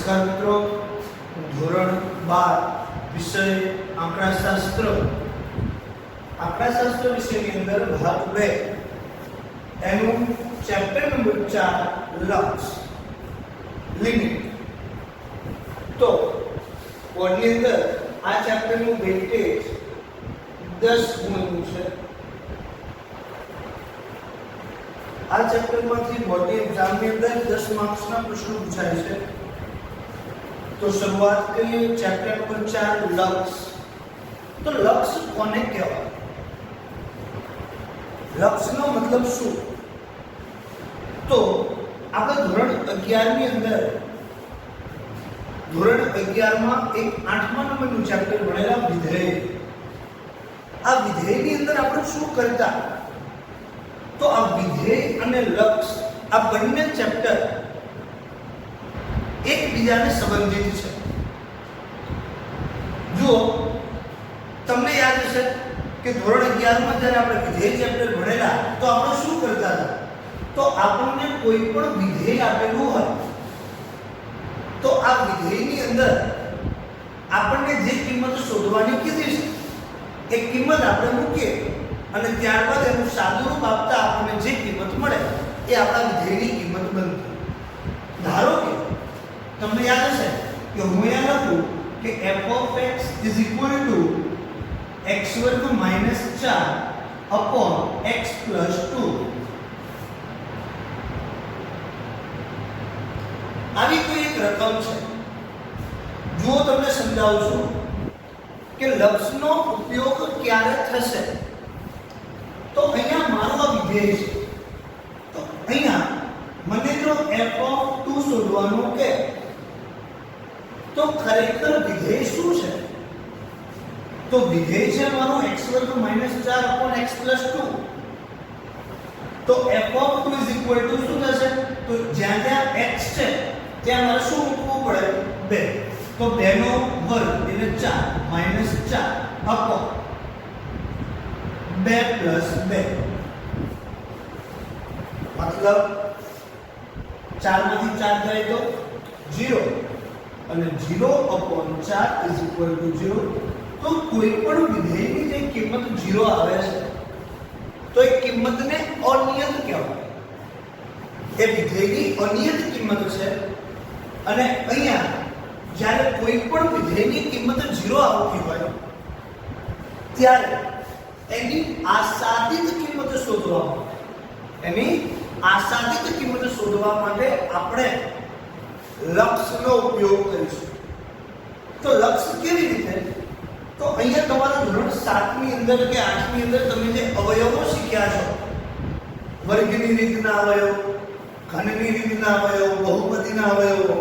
નમસ્કાર મિત્રો, ધોરણ 12 વિષય આંકડાશાસ્ત્ર. આંકડાશાસ્ત્ર વિષયની અંદર ભાગ 2 એનું ચેપ્ટર નંબર 4 લક્ષ લિમિટ. તો બોર્ડની અંદર આ ચેપ્ટરનું વેઇટેજ 10 ગુણનું છે. આ ચેપ્ટરમાંથી બોર્ડની એક્ઝામની અંદર 10 માર્ક્સના પ્રશ્નો પૂછાય છે. તો શરૂઆત કરીએ ચેપ્ટર નંબર 4 લક્ષ. તો લક્ષ કોને કહેવાય? લક્ષનો મતલબ શું? તો આપણે ધોરણ 11 ની અંદર ધોરણ 11 માં એક 8મા નંબરનું ચેપ્ટર ભણેલા વિધેય. આ વિધેયની અંદર આપણે શું કરતા? તો આ વિધેય અને લક્ષ આ બંને ચેપ્ટર એકબીજાને સંબંધિત છે. જો તમને યાદ હશે કે ધોરણ 11 માં જ્યારે આપણે વિધેય ચેપ્ટર ભણેલા તો આપણે શું કરતા હતા? તો આપણને કોઈ પણ વિધેય આપેલું હોય તો આ વિધેયની અંદર આપણને જે કિંમત શોધવાની કીધી છે એ કિંમત આપણે મૂકીએ અને ત્યારબાદ એનું સાદુરૂપ આપતા આપણને જે કિંમત મળે એ આપણા વિધેયની કિંમત બનતી. ધારો કે તમને યાદ હશે કે હું અહીંયા લખું કે f of x is equal to x વર્ગ minus 4 upon x plus 2. આવી કોઈ એક રકમ છે. જો તમને સમજાવું છું કે લક્ષનો ઉપયોગ ક્યારે થશે, તો અહીંયા મારો આ વિધેય છે. તો અહીંયા મને જો f of 2 શોધવાનું કે તો ખરેખર વિધેય શું છે? તો વિધેય છે મારો x વર્ગ minus 4 upon x plus 2. તો f of 2 is equal to શું થશે? તો જ્યાં જ્યાં x છે ત્યાં મારે શું મૂકવું પડે? 2. તો 2 નો વર્ગ એટલે 4 minus 4 upon 2 plus 2. मतलब 4 માંથી 4 જાય તો 0 અને 0 upon 4 is equal to 0. તો કોઈ પણ વિધેયની જે કિંમત 0 આવે છે તો એ કિંમતને અનિયત કહેવાય. એ વિધેયની અનિયત કિંમત છે. અને અહીંયા જ્યારે કોઈ પણ વિધેયની કિંમત 0 આવતી હોય ત્યારે એની આસાદિત કિંમત શોધવા માટે આપણે લક્ષનો ઉપયોગ કરીશું. તો લક્ષ કેવી રીતે? તો અહીંયા તમારા ધોરણ 7 ની અંદર કે 8 ની અંદર તમે જે અવયવો શીખ્યા છો, વર્ગની રીતના અવયવ, ઘનની રીતના અવયવ, બહુપદીના અવયવો,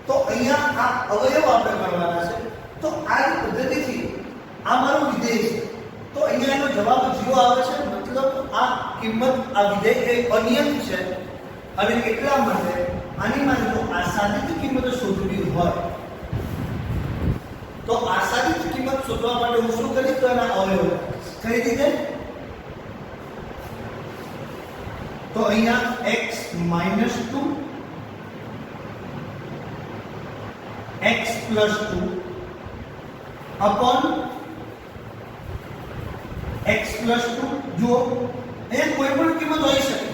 તો અહીંયા આ અવયવ આપણે કરવાના છે. તો આ પદ્ધતિથી આ મારું વિધેય છે. તો અહીંયા એનો જવાબ 0 આવે છે. મતલબ આ કિંમત, આ વિધેય એ અનિયત છે અને એટલા માટે આની માટે જો આસાદિત કિંમત શોધવી હોય તો આસાદિત કિંમત શોધવા માટે હું શું કરીશ? તો એના અવયવ કઈ રીતે? તો અહીંયા x minus 2 x plus 2 upon x plus 2. જો અહીંયા કોઈ પણ કિંમત હોઈ શકે.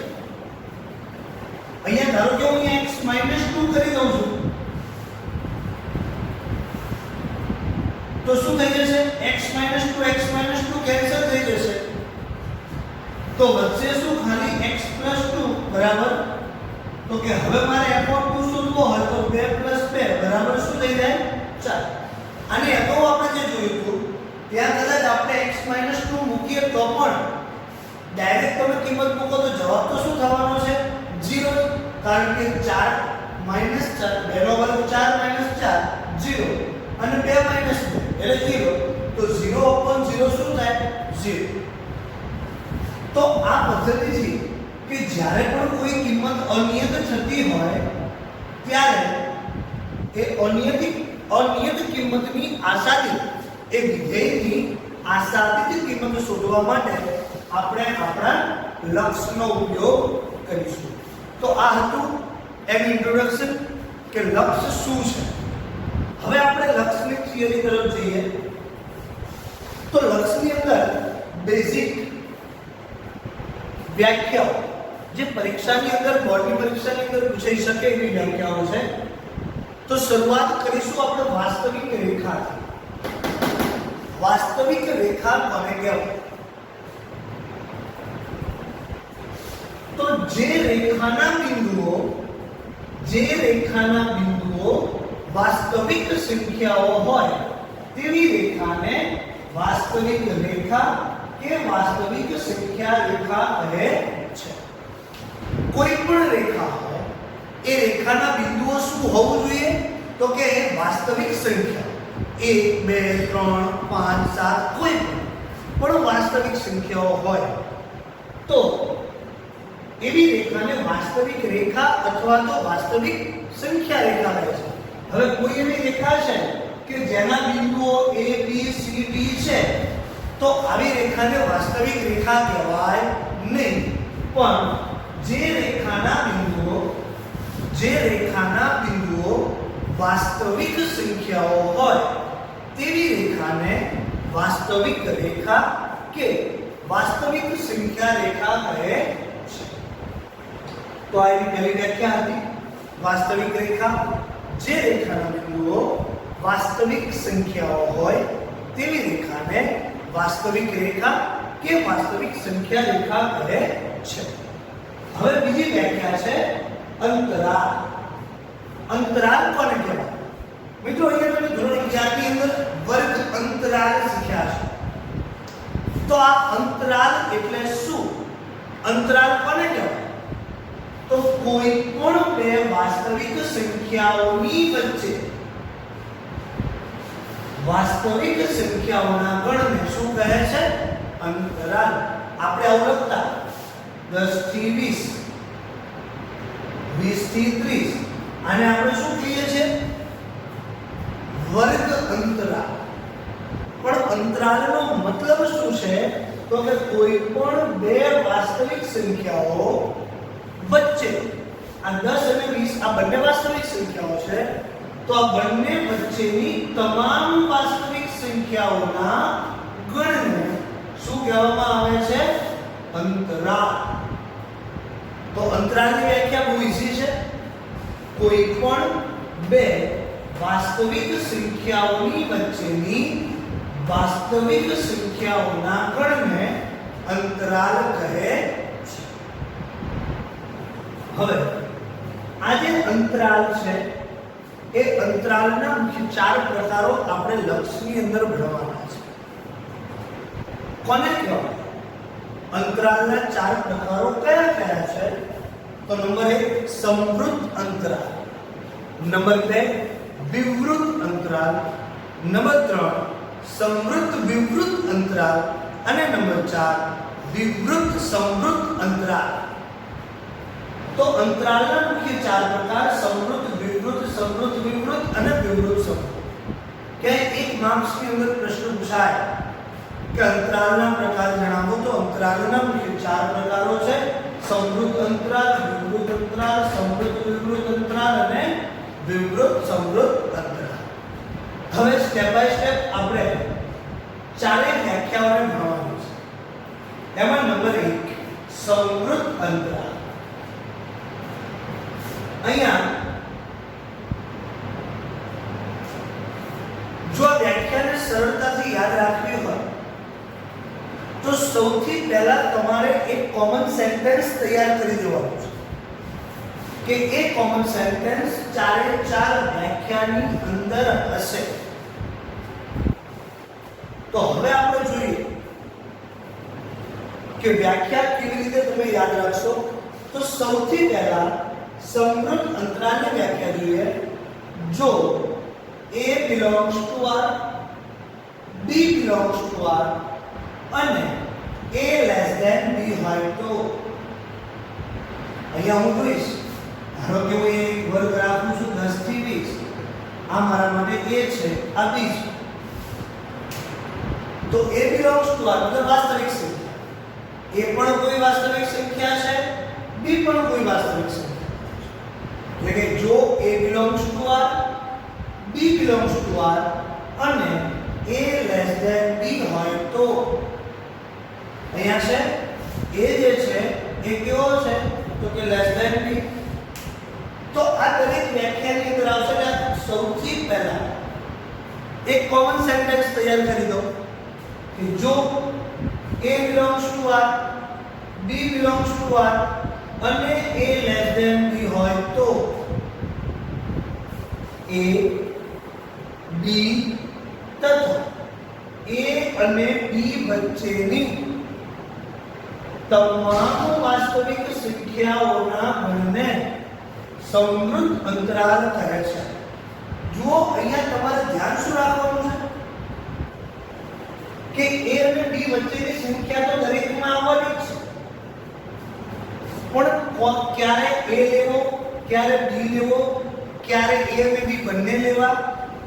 અહીંયા ધારો કે હું x minus 2 કરી દઉં છું તો શું થઈ જશે? x minus 2 કેન્સલ થઈ જશે. તો વચ્ચે શું? ખાલી x plus 2 બરાબર. તો કે હવે મારે f of 2 શોધવો હોય તો 2 plus 2 બરાબર શું થઈ જાય? 4. અને અગાઉ આપણે જે જોયું હતું ત્યાં કદાચ આપણે x minus 2 મૂકીએ તો પણ ડાયરેક્ટ તમે કિંમત મૂકો તો જવાબ તો શું થવાનો છે? 0. કારણ કે 4 minus 4 2 નો વર્ગ 4 minus 4 0 અને 2 minus 2 એટલે 0. તો 0 upon 0 શું થાય? 0. તો આ પદ્ધતિથી કે જ્યારે પણ કોઈ કિંમત અનિયત થતી હોય ત્યારે એ અનિયત કિંમતની આસાદિત, એ વિધેયની આસાદિત કિંમત શોધવા માટે આપણે આપણા લક્ષનો ઉપયોગ કરીશું. તો આ હતું એમ ઇન્ટ્રોડક્શન કે લક્ષ્ય શું છે. હવે આપણે લક્ષ્યની થિયરી તરફ જઈએ તો લક્ષ્યની અંદર બેઝિક વ્યાખ્યાઓ જે પરીક્ષાની અંદર બોર્ડની પરીક્ષાની અંદર પૂછાઈ શકે એવી વ્યાખ્યાઓ છે. તો શરૂઆત કરીશું આપણે વાસ્તવિક રેખાથી. વાસ્તવિક રેખા કોને કહેવાય? તો જે રેખાના બિંદુઓ વાસ્તવિક સંખ્યાઓ હોય તેવી રેખાને વાસ્તવિક રેખા કે વાસ્તવિક સંખ્યા રેખા કહે છે. કોઈ પણ રેખા હોય એ રેખાના બિંદુઓ શું હોવું જોઈએ? તો કે વાસ્તવિક સંખ્યા 1 2 3 5 7 કોઈ પણ વાસ્તવિક સંખ્યાઓ હોય તો એવી રેખાને વાસ્તવિક રેખા અથવા તો વાસ્તવિક સંખ્યા રેખા કહે છે. હવે કોઈ એવી રેખા છે કે જેના બિંદુઓ a b c d છે તો આવી રેખાને વાસ્તવિક રેખા કહેવાય નહીં. પણ જે રેખાના બિંદુઓ વાસ્તવિક સંખ્યાઓ હોય તેવી રેખાને વાસ્તવિક રેખા કે વાસ્તવિક સંખ્યા રેખા કહે છે. તો આ એની પહેલી વ્યાખ્યા હતી. વાસ્તવિક રેખા જે રેખાના બિંદુઓ વાસ્તવિક સંખ્યાઓ હોય તેવી રેખાને વાસ્તવિક રેખા કે વાસ્તવિક સંખ્યા રેખા કહે છે. હવે બીજી વ્યાખ્યા છે અંતરાલ. અંતરાલ કોને કહેવાય? મિત્રો અહીંયા તમે ધોરણ 11 ની અંદર વર્ગ અંતરાલ શીખ્યા છે. તો આ અંતરાલ એટલે શું? અંતરાલ કોને કહેવાય? તો કોઈ પણ બે વાસ્તવિક સંખ્યાઓની વચ્ચે વાસ્તવિક સંખ્યાઓના ગણને શું કહે છે? અંતરાલ. આપણે ઓળખતા 10 થી 20 20 થી 30 આને આપણે શું કહીએ છીએ? વર્ગ અંતરાલ. પણ અંતરાલનો મતલબ શું છે? તો કે કોઈ પણ બે વાસ્તવિક સંખ્યાઓ વચ્ચે આ 10 અને 20 આ બંને વાસ્તવિક સંખ્યાઓ છે તો આ બંને વચ્ચેની તમામ વાસ્તવિક સંખ્યાઓના ગણને શું કહેવામાં આવે છે? અંતરાલ. તો અંતરાલની વ્યાખ્યા બહુ ઈઝી છે. કોઈ પણ બે વાસ્તવિક સંખ્યાઓની વચ્ચેની વાસ્તવિક સંખ્યાઓના ગણને અંતરાલ કહે છે. હવે આ જે અંતરાલ છે એ અંતરાલના મુખ્ય 4 પ્રકારો આપણે લક્ષ્યની અંદર ભણવાના છે. કોને કહેવાય? અંતરાલના 4 પ્રકારો કયા કયા છે? તો નંબર 1 સમવૃત્ત અંતરાલ, નંબર 2 વિવૃત અંતરાલ, નંબર 3 સમવૃત્ત વિવૃત અંતરાલ અને નંબર 4 વિવૃત સમવૃત્ત અંતરાલ. તો અંતરાલના મુખ્ય 4 પ્રકાર સમવૃત્ત, વિવૃત, સમવૃત્ત વિવૃત અને વિવૃત સમવૃત્ત. કે એક માર્ક્સની અંદર પ્રશ્ન પૂછાય કે અંતરાલના પ્રકાર જણાવો તો અંતરાલના મુખ્ય 4 પ્રકારો છે: સમવૃત્ત અંતરાલ, વિવૃત અંતરાલ, સમવૃત્ત વિવૃત અંતરાલ અને વિવૃત સમવૃત્ત અંતરાલ. હવે સ્ટેપ બાય સ્ટેપ આપણે ચારેય વ્યાખ્યાઓને ભણવાની છે. એમાં નંબર 1 સમવૃત્ત અંતરાલ. અહીંયા જો વ્યાખ્યાને સરળતાથી યાદ રાખવી હોય તો સૌથી પહેલા તમારે એક કોમન સેન્ટેન્સ તૈયાર કરી દેવાનું છે કે એ કોમન સેન્ટેન્સ ચારે ચાર વ્યાખ્યાની અંદર હશે. તો હવે આપણે જોઈએ કે વ્યાખ્યા કેવી રીતે તમે યાદ રાખશો. તો સૌથી પહેલા સમવૃત્ત અંતરાલની વ્યાખ્યા જોઈએ. જો a belongs to r, b belongs to r અને a less than b હોય તો અહીંયા હું જોઈશ, ધારો કે હું એક વર્ગ રાખું છું 10 થી 20, આ મારા માટે a છે, આ b છે. તો a belongs to r મતલબ વાસ્તવિક સંખ્યા, a પણ કોઈ વાસ્તવિક સંખ્યા છે, b પણ કોઈ વાસ્તવિક સંખ્યા. તો એટલે કે જો a belongs to r, b belongs to r અને a less than b હોય તો અહીંયા છે a જે છે એ કેવો છે તો કે less than b. તો આ દરેક વ્યાખ્યાની અંદર આવશે કે સૌથી પહેલા એક કોમન સેન્ટેન્સ તૈયાર કરી દો કે જો a belongs to r, b belongs to r અને a less than b હોય તો a b તથા a અને b વચ્ચેની તમામ વાસ્તવિક સંખ્યાઓના ગણને સમૃદ્ધ અંતરાલ કહે છે. જુઓ અહીંયા તમારે ધ્યાન શું રાખવાનું છે કે a અને b વચ્ચેની સંખ્યા તો દરેકમાં આવવાની જ છે, પણ ક્યારે a લેવો, ક્યારે b લેવો, ક્યારે a અને b બંને લેવા,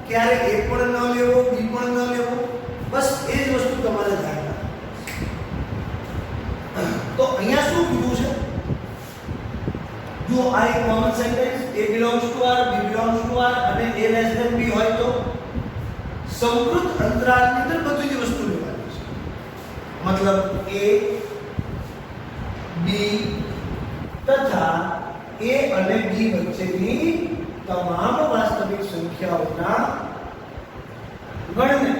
ક્યારે a પણ ન લેવો b પણ ન લેવો, બસ એ જ વસ્તુ તમારે ધ્યાન રાખવાની. તો અહીંયા શું કીધું છે જો આ એક common sentence a belongs to r, b belongs to r અને a less than b હોય તો સમૃદ્ધ અંતરાલની અંદર બધી જ વસ્તુ લેવાની છે. મતલબ a b તથા a અને b વચ્ચેની તમામ વાસ્તવિક સંખ્યાઓના ગણને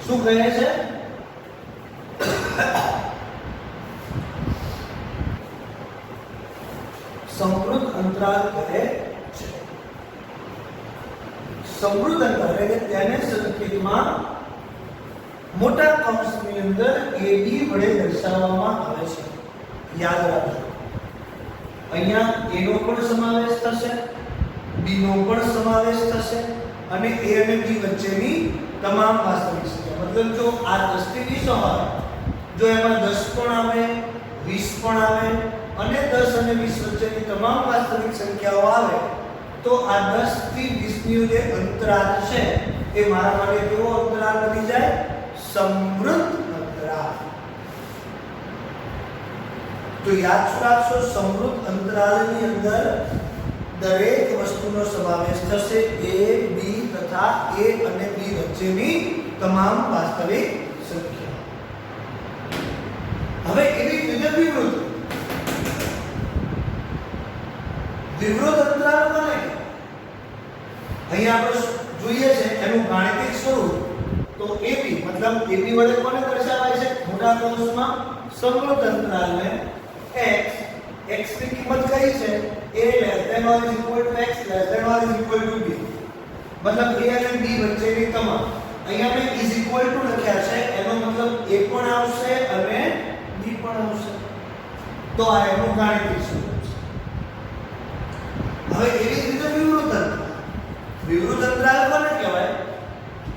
શું કહે છે સમૃદ્ધ અંતરાલ કહે છે. સમૃદ્ધ અંતરાલ એટલે તેને સંકેતમાં મોટા કૌંસની અંદર a b વડે દર્શાવવામાં આવે છે. યાદ રાખજો અહીંયા a નો પણ સમાવેશ થશે, b નો પણ સમાવેશ થશે અને a અને b વચ્ચેની તમામ વાસ્તવિક સંખ્યા. મતલબ જો આ 10 થી 20 હોય, જો એમાં 10 પણ આવે, 20 પણ આવે અને 10 અને 20 વચ્ચેની તમામ વાસ્તવિક સંખ્યાઓ આવે તો આ 10 થી 20 ની જે અંતરાલ છે એ મારા માટે કેવો અંતરાલ બની જાય? સમૃદ્ધ અંતરાલ. તો યાદ રાખશો સમૃદ્ધ અંતરાલની અંદર દરેક વસ્તુનો સમાવેશ થશે a b તથા a અને b વચ્ચેની તમામ વાસ્તવિક સંખ્યા. હવે એવી રીતે વિવૃત અંતરાલ કોને? અહીંયા આપણે જોઈએ છે એનું ગાણિતિક સ્વરૂપ તો ab મતલબ ab વડે કોને દર્શાવાય છે? મોટા કૌંસમાં સમૃદ્ધ અંતરાલને x ની કિંમત કઈ છે? a less than or is equal to x less than or is equal to b. મતલબ a અને b વચ્ચેની તમામ. અહીંયા મેં is equal to લખ્યા છે એનો મતલબ a પણ આવશે અને b પણ આવશે. તો આ એનું ગાણિતિક સ્વરૂપ છે. હવે એવી રીતે વિવૃત અંતરાલ કોને કહેવાય?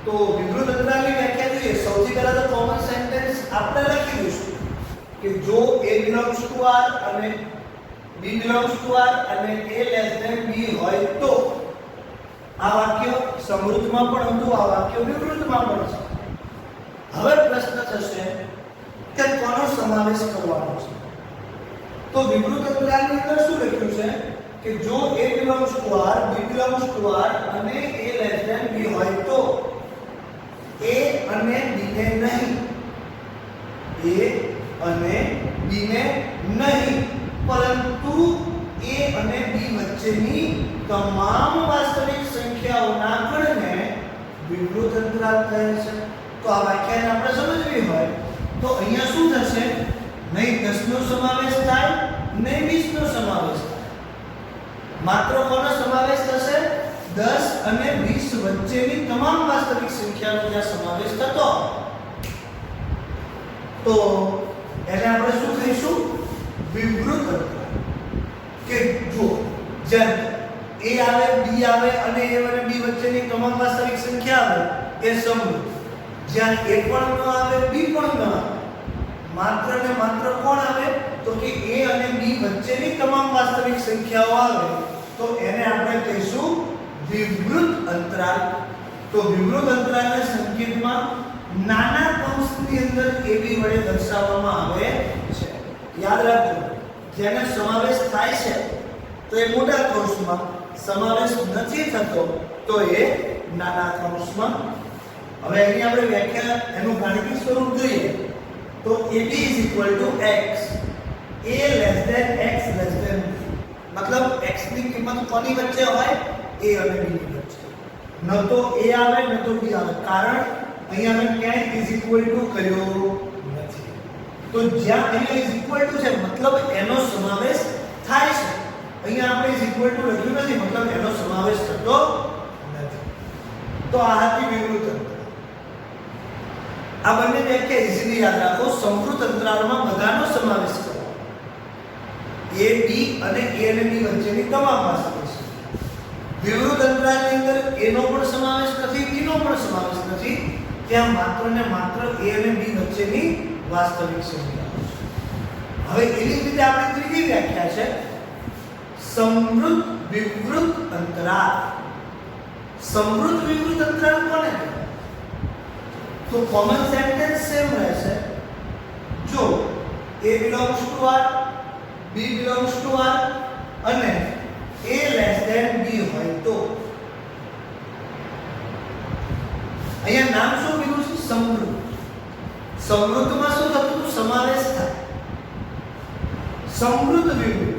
તો વિવૃત અંતરાલની વ્યાખ્યા જોઈએ. સૌથી પહેલા તો કોમન સેન્ટેન્સ આપણે લખી દઈશું કે જો a belongs to r અને b belongs to r અને a less than b હોય તો આ વાક્ય સમૃદ્ધમાં પણ હતું, આ વાક્ય વિવૃતમાં પણ છે. હવે પ્રશ્ન થશે કે કોનો સમાવેશ કરવાનો છે? તો વિવૃત અંતરાલની અંદર શું લખ્યું છે કે જો a belongs to r, b belongs to r અને a less than b હોય તો a અને b ને નહીં, a અને b ને નહીં, પરંતુ a અને b વચ્ચેની તમામ વાસ્તવિક સંખ્યાઓના ગણને વિવૃત અંતરાલ કહે છે. તો આ વ્યાખ્યાને આપણે સમજવી હોય તો અહીંયા શું થશે? નહીં 10 નો સમાવેશ થાય, નહીં 20 નો સમાવેશ થાય. માત્ર કોનો સમાવેશ થશે? 10 અને 20 વચ્ચેની તમામ વાસ્તવિક સંખ્યાનો જ્યાં સમાવેશ થતો તો એને આપણે શું કહીશું? વિવૃત અંતરાલ. કે જો જેમ a આવે, b આવે અને a અને b વચ્ચેની તમામ વાસ્તવિક સંખ્યા આવે એ સમૃદ્ધ. જ્યાં a પણ ન આવે, b પણ ન આવે, માત્ર ને માત્ર કોણ આવે? તો કે a અને b વચ્ચેની તમામ વાસ્તવિક સંખ્યાઓ આવે તો એને આપણે કહીશું વિવૃત અંતરાલ. તો વિવૃત અંતરાલના સંકેતમાં નાના કૌંસની અંદર ab વડે દર્શાવવામાં આવે છે. યાદ રાખજો જેનો સમાવેશ થાય છે તો એ મોટા કૌંસમાં, સમાવેશ નથી થતો તો એ નાના કૌંસમાં. હવે અહીં આપણે વ્યાખ્યા એનું ગાણિતિક સ્વરૂપ જોઈએ તો AB x, A x b. મતલબ x ની કિંમત કોની વચ્ચે હોય? A અને B ની વચ્ચે. ન તો A આવે ન તો B આવે, કારણ અહીંયા અમે ક્યાંય ઇઝ ઇક્વલ ટુ કર્યો નથી. તો જ્યાં અહીંયા ઇઝ ઇક્વલ ટુ છે મતલબ એનો સમાવેશ થાય છે. અહીંયા આપણે ઇઝ ઇક્વલ ટુ લખ્યું નથી, મતલબ એનો સમાવેશ થતો નથી. તો આ હતી વિવૃત અંતરાલ. આ બંને વ્યાખ્યા ઇઝીલી યાદ રાખો. સમૃદ્ધ અંતરાલમાં બધાનો સમાવેશ કરો. A, B અને A અને B વચ્ચેની તમામ વાસ્તવિક સંખ્યા. વિવૃત અંતરાલની અંદર A નો પણ સમાવેશ નથી, B નો પણ સમાવેશ નથી. ત્યાં માત્ર ને માત્ર A અને B વચ્ચેની વાસ્તવિક સંખ્યાઓ છે. હવે એવી રીતે આપણી ત્રીજી વ્યાખ્યા છે સમૃદ્ધ વિવૃત અંતરાલ. સમૃદ્ધ વિવૃત અંતરાલ કોને કહેવાય? તો કોમન સેન્ટેન્સ સેમ રહેશે. જો A belongs to R, B belongs to R અને A less than B હોય તો અહીંયા નામ શું કીધું છે? સમૃદ્ધ. સમૃદ્ધમાં શું થતું? સમાવેશ થાય. સમૃદ્ધ વિવૃત.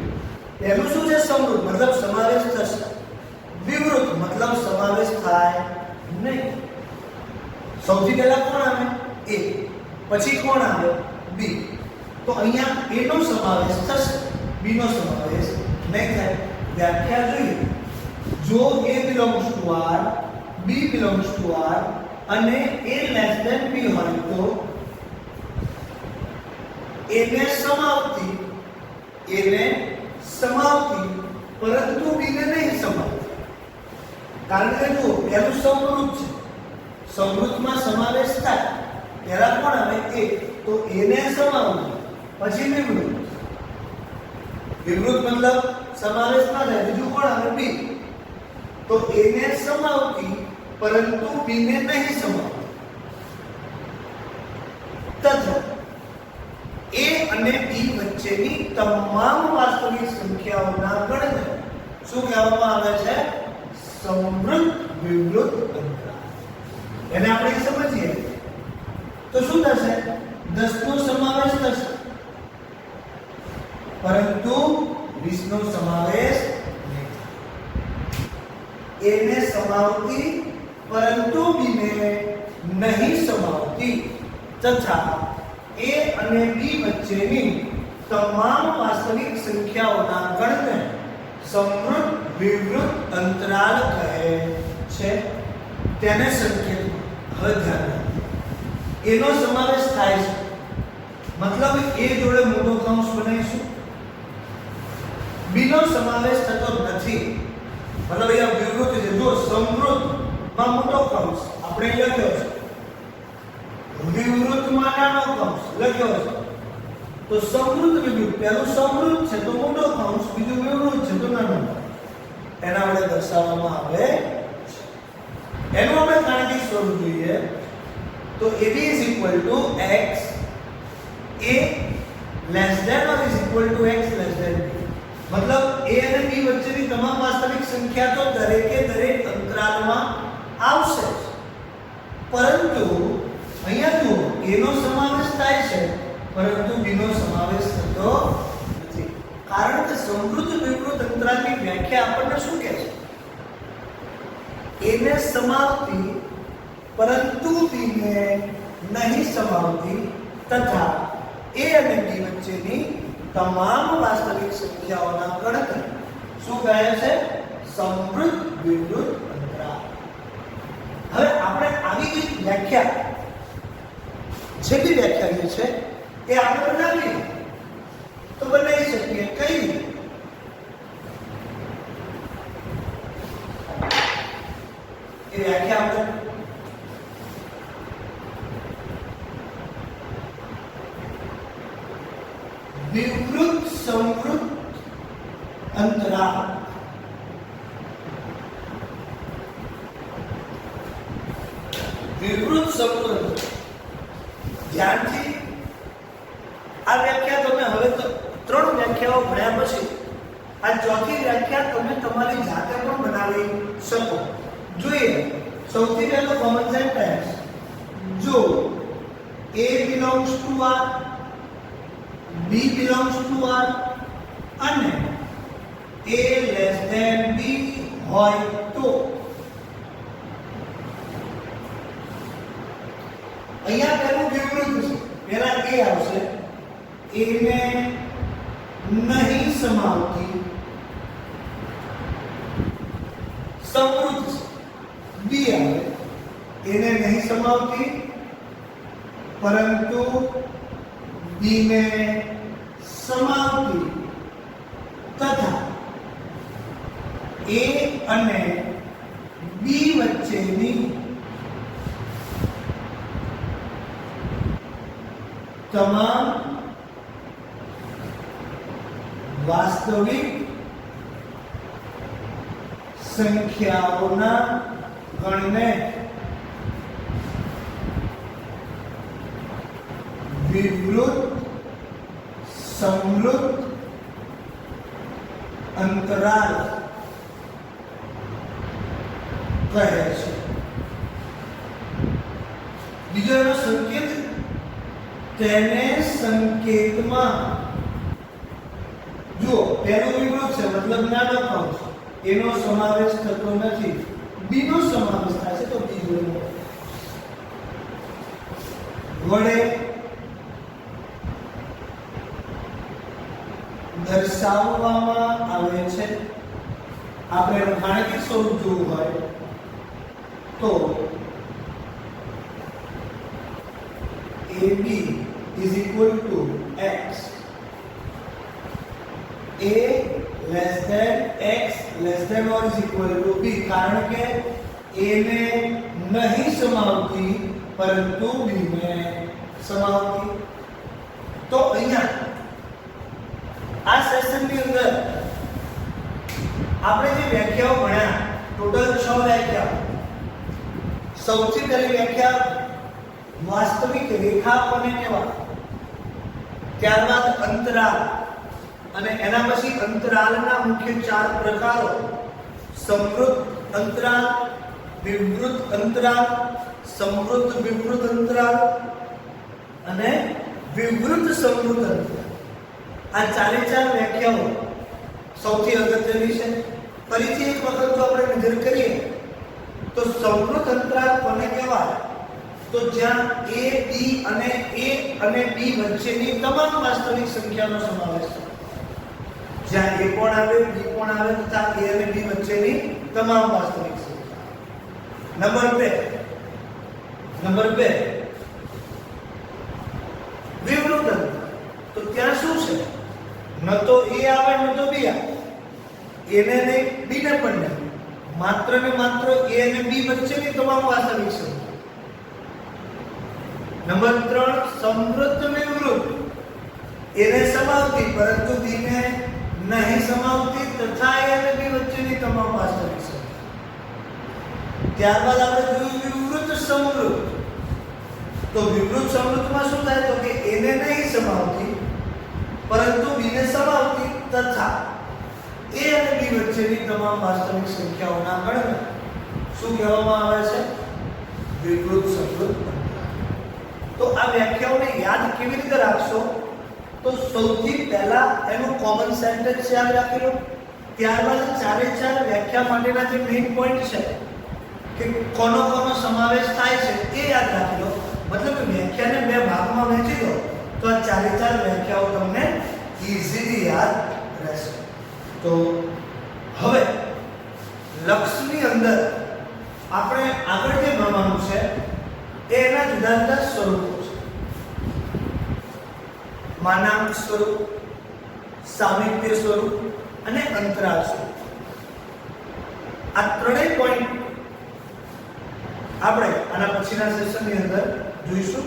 પહેલું શું છે? સમૃદ્ધ મતલબ સમાવેશ થશે. વિવૃત મતલબ સમાવેશ થાય નહીં. સૌથી પહેલા કોણ આવે? A. પછી કોણ આવે? B. તો અહીંયા A નો સમાવેશ થશે, B નો સમાવેશ નહીં થાય. વ્યાખ્યા જોઈએ. જો A belongs to R, B belongs to R અને A less than B હોય તો A ને સમાવતી પરંતુ B ને નહીં સમાવતી. કારણ કે જો પહેલું સમૃદ્ધ છે, સમૃદ્ધમાં સમાવેશ થાય પહેલા કોણ આવે? A. તો A ને સમાવતી પછી વિવૃત. વિવૃત મતલબ સમાવેશ ના થાય. બીજું કોણ આવે? B. તો A ને સમાવતી પરંતુ B ને નહીં સમાવતી. તથા A અને B વચ્ચેની તમામ વાસ્તવિક સંખ્યાઓના ગણને શું કહેવામાં આવે છે? સમૃદ્ધ વિવૃત અંતરાલ. એને આપણે સમજીએ તો શું થશે? 10 નો સમાવેશ થશે પરંતુ 20 નો સમાવેશ નહીં. A ને સમાવતી પરંતુ B ને નહીં સમાવતી તથા A અને B વચ્ચેની તમામ વાસ્તવિક સંખ્યાઓના ગણને સમૃદ્ધ વિવૃત અંતરાલ કહે છે. તેને સંકેતમાં હવે ધ્યાન રાખો. A નો સમાવેશ થાય છે મતલબ A જોડે મોટો કૌંસ બનાવીશું. B નો સમાવેશ થતો નથી મતલબ અહીંયા વિવૃત છે. જો સમૃદ્ધ માં મોટો કૌંસ આપણે લખ્યો છે, વિવૃતમાં નાનો કૌંસ લખ્યો છે. તો સમૃદ્ધ વિવૃત, પહેલું સમૃદ્ધ છે તો મોટો કૌંસ, બીજું વિવૃત છે તો નાનો કૌંસ. એના વડે દર્શાવવામાં આવે છે. એનું આપણે ગાણિતિક સ્વરૂપ જોઈએ તો AB is equal to x, A less than or is equal to x less than B. મતલબ A અને B વચ્ચેની તમામ વાસ્તવિક સંખ્યા તો દરેકે દરેક અંતરાલમાં આવશે, પરંતુ અહીંયા જુઓ A નો સમાવેશ થાય છે પરંતુ B નો સમાવેશ થતો નથી. કારણ કે સમૃદ્ધ વિવૃત અંતરાલની વ્યાખ્યા આપણને શું કહે છે? A ને સમાવતી પરંતુ B ને નહીં સમાવતી તથા A અને B વચ્ચેની તમામ વાસ્તવિક સંખ્યાઓના ગણતરી શું કહે છે? સમૃદ્ધ વિવૃત અંતરાલ. હવે આપણે આવી જે વ્યાખ્યા છેલ્લી વ્યાખ્યા જે છે એ આપણે બનાવીએ તો બનાવી શકીએ. કઈ રીતે? એ વ્યાખ્યા આપણે વિવૃત સમૃદ્ધ અંતરાલ. વિવૃત સમૃદ્ધ. ધ્યાનથી આ વ્યાખ્યા તમે હવે તો 3 વ્યાખ્યાઓ ભણ્યા પછી આ ચોથી વ્યાખ્યા તમે તમારી જાતે પણ બનાવી શકો. જોઈએ સૌથી પહેલો કોમન સેન્ટેન્સ. જો A belongs to R, B belongs to R અને A less than B હોય તો અહીંયા પહેલું વિવૃત છે. પહેલા A આવશે. A ને નહીં સમાવતી સમૃદ્ધ છે. B આવે. A ને નહીં સમાવતી પરંતુ B ને સમાવતી તથા A અને B વચ્ચેની તમામ વાસ્તવિક સંખ્યાઓના ગણને વિવૃત સમૃદ્ધ અંતરાલ કહે છે. બીજો એનો સંકેત, તેને સંકેતમાં જો પહેલું વિવૃત છે મતલબ નાનો કૌંસ, એનો સમાવેશ થતો નથી. બી નો સમાવેશ થાય છે તો બી જોડે વડે દર્શાવવામાં આવે છે. આપણે ગાણિતિક સ્વરૂપ જોવું હોય તો AB is equal to X. A less than X less than or is equal to B. કારણ કે A ને નહીં સમાવતી પરંતુ B ને સમાવતી. તો અહીંયા આ સેશનની અંદર આપણે જે વ્યાખ્યાઓ ભણ્યા ટોટલ 6 વ્યાખ્યાઓ. સૌથી પહેલી વ્યાખ્યા વાસ્તવિક રેખા કોને કહેવાય, ત્યારબાદ અંતરાલ અને એના પછી અંતરાલના મુખ્ય 4 પ્રકારો: સમૃદ્ધ અંતરાલ, વિવૃત અંતરાલ, સમૃદ્ધ વિવૃત અંતરાલ અને વિવૃત સમૃદ્ધ અંતરાલ. આ 4 વ્યાખ્યાઓ સૌથી અગત્યની છે. ફરીથી એક વખત જો આપણે નજર કરીએ તો સમૃદ્ધ અંતરાલ કોને કહેવાય, તો જ્યાં A, B અને B વચ્ચેની તમામ વાસ્તવિક સંખ્યાનો સમાવેશ થાય. જ્યાં A પણ આવે, B પણ આવે તથા A અને B વચ્ચેની તમામ વાસ્તવિક સંખ્યા. નંબર 2 વિવૃત અંતરાલ. તો ત્યાં શું છે, ન તો A આવે ન તો B આવે, A ને નહીં B ને પણ નહીં, માત્ર ને માત્ર A અને B વચ્ચેની તમામ વાસ્તવિક સંખ્યા. નંબર 3 સમૃદ્ધ વિવૃત. A ને સમાવતી પરંતુ B ને નહીં સમાવતી તથા A અને B વચ્ચેની તમામ વાસ્તવિક સંખ્યા. ત્યારબાદ આપણે જોયું વિવૃત સમૃદ્ધ. તો વિવૃત સમૃદ્ધમાં શું થાય, તો કે A ને નહીં સમાવતી પરંતુ B ને સમાવતી તથા A અને B વચ્ચેની તમામ વાસ્તવિક સંખ્યાઓના ગણને શું કહેવામાં આવે છે, વિવૃત સમૃદ્ધ. તો આ વ્યાખ્યાઓને યાદ કેવી રીતે રાખશો, તો સૌથી પહેલા એનું કોમન સેન્ટેન્સ યાદ રાખી લો. ત્યારબાદ 4 વ્યાખ્યા માટેના જે મેઇન પોઈન્ટ છે કે કોનો સમાવેશ થાય છે એ યાદ રાખી લો. મતલબ વ્યાખ્યાને 2 ભાગમાં વહેંચી દો તો આ 4 વ્યાખ્યાઓ તમને ઈઝીલી યાદ રહેશે. તો હવે લક્ષની અંદર આપણે આગળ જે ભણવાનું છે એના જુદા જુદા સ્વરૂપો છે. માનાંક સ્વરૂપ, સામિપ્ય સ્વરૂપ અને અંતરાલ સ્વરૂપ. આ ત્રણેય પોઈન્ટ આપણે આના પછીના સેશનની અંદર જોઈશું.